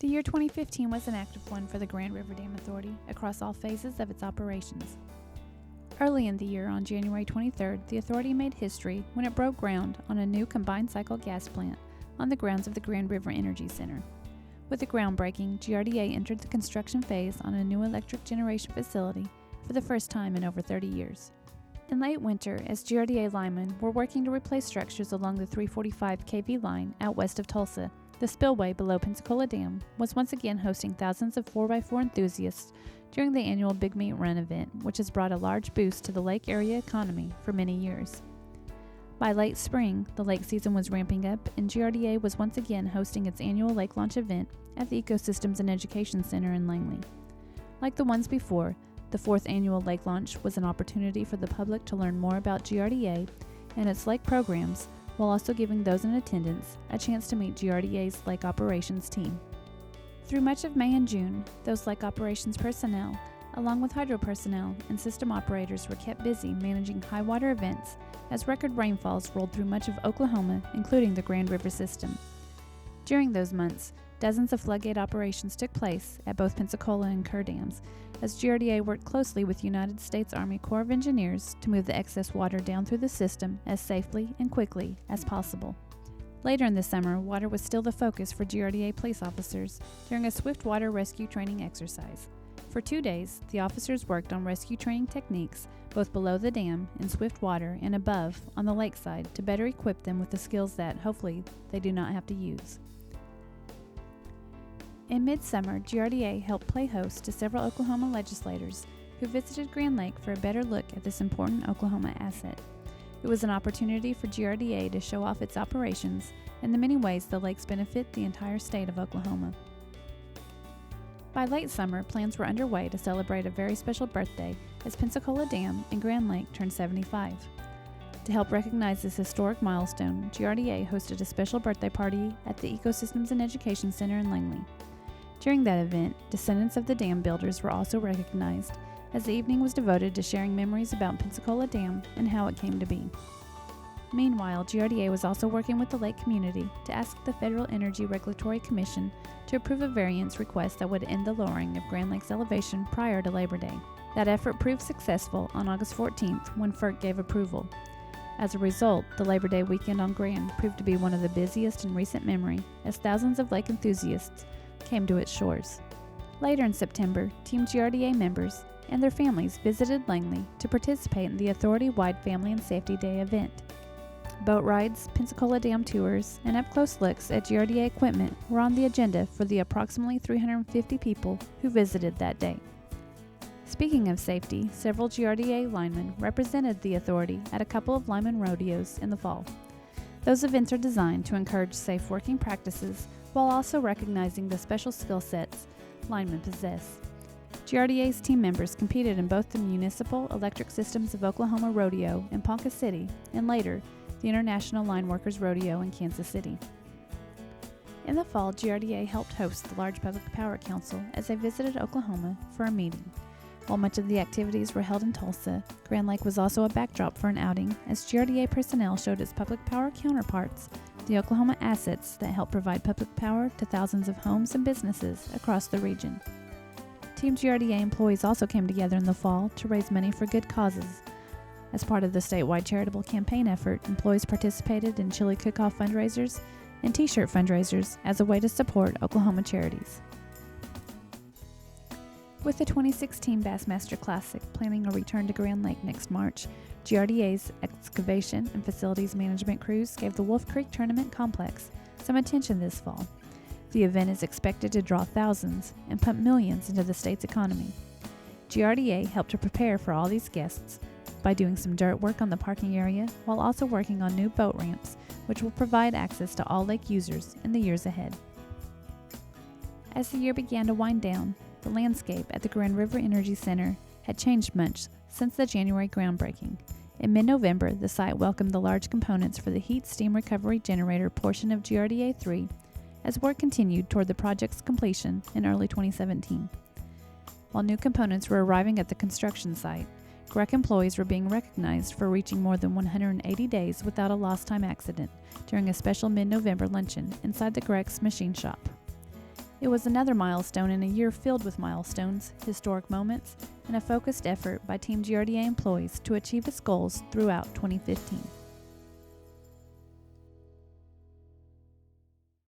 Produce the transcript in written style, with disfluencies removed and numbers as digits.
The year 2015 was an active one for the Grand River Dam Authority across all phases of its operations. Early in the year, on January 23rd, the authority made history when it broke ground on a new combined cycle gas plant on the grounds of the Grand River Energy Center. With the groundbreaking, GRDA entered the construction phase on a new electric generation facility for the first time in over 30 years. In late winter, as GRDA linemen were working to replace structures along the 345 kV line out west of Tulsa, the spillway below Pensacola Dam was once again hosting thousands of 4x4 enthusiasts during the annual Big Meat Run event, which has brought a large boost to the lake area economy for many years. By late spring, the lake season was ramping up, and GRDA was once again hosting its annual lake launch event at the Ecosystems and Education Center in Langley. Like the ones before, the fourth annual lake launch was an opportunity for the public to learn more about GRDA and its lake programs, while also giving those in attendance a chance to meet GRDA's lake operations team. Through much of May and June, those lake operations personnel, along with hydro personnel and system operators, were kept busy managing high water events as record rainfalls rolled through much of Oklahoma, including the Grand River system. During those months, dozens of floodgate operations took place at both Pensacola and Kerr dams, as GRDA worked closely with United States Army Corps of Engineers to move the excess water down through the system as safely and quickly as possible. Later in the summer, water was still the focus for GRDA police officers during a swift water rescue training exercise. For 2 days, the officers worked on rescue training techniques both below the dam in swift water and above on the lakeside to better equip them with the skills that, hopefully, they do not have to use. In midsummer, GRDA helped play host to several Oklahoma legislators who visited Grand Lake for a better look at this important Oklahoma asset. It was an opportunity for GRDA to show off its operations and the many ways the lakes benefit the entire state of Oklahoma. By late summer, plans were underway to celebrate a very special birthday as Pensacola Dam and Grand Lake turned 75. To help recognize this historic milestone, GRDA hosted a special birthday party at the Ecosystems and Education Center in Langley. During that event, descendants of the dam builders were also recognized, as the evening was devoted to sharing memories about Pensacola Dam and how it came to be. Meanwhile, GRDA was also working with the lake community to ask the Federal Energy Regulatory Commission to approve a variance request that would end the lowering of Grand Lake's elevation prior to Labor Day. That effort proved successful on August 14th when FERC gave approval. As a result, the Labor Day weekend on Grand proved to be one of the busiest in recent memory, as thousands of lake enthusiasts came to its shores. Later in September, Team GRDA members and their families visited Langley to participate in the authority-wide Family and Safety Day event. Boat rides, Pensacola Dam tours, and up-close looks at GRDA equipment were on the agenda for the approximately 350 people who visited that day. Speaking of safety, several GRDA linemen represented the authority at a couple of lineman rodeos in the fall. Those events are designed to encourage safe working practices while also recognizing the special skill sets linemen possess. GRDA's team members competed in both the Municipal Electric Systems of Oklahoma Rodeo in Ponca City and later the International Line Workers Rodeo in Kansas City. In the fall, GRDA helped host the large Public Power Council as they visited Oklahoma for a meeting. While much of the activities were held in Tulsa, Grand Lake was also a backdrop for an outing as GRDA personnel showed its public power counterparts the Oklahoma assets that help provide public power to thousands of homes and businesses across the region. Team GRDA employees also came together in the fall to raise money for good causes. As part of the statewide charitable campaign effort, employees participated in chili cook-off fundraisers and t-shirt fundraisers as a way to support Oklahoma charities. With the 2016 Bassmaster Classic planning a return to Grand Lake next March, GRDA's excavation and facilities management crews gave the Wolf Creek Tournament Complex some attention this fall. The event is expected to draw thousands and pump millions into the state's economy. GRDA helped to prepare for all these guests by doing some dirt work on the parking area while also working on new boat ramps, which will provide access to all lake users in the years ahead. As the year began to wind down, the landscape at the Grand River Energy Center had changed much since the January groundbreaking. In mid-November, the site welcomed the large components for the heat steam recovery generator portion of GRDA 3 as work continued toward the project's completion in early 2017. While new components were arriving at the construction site, GREC employees were being recognized for reaching more than 180 days without a lost time accident during a special mid-November luncheon inside the GREC's machine shop. It was another milestone in a year filled with milestones, historic moments, and a focused effort by Team GRDA employees to achieve its goals throughout 2015.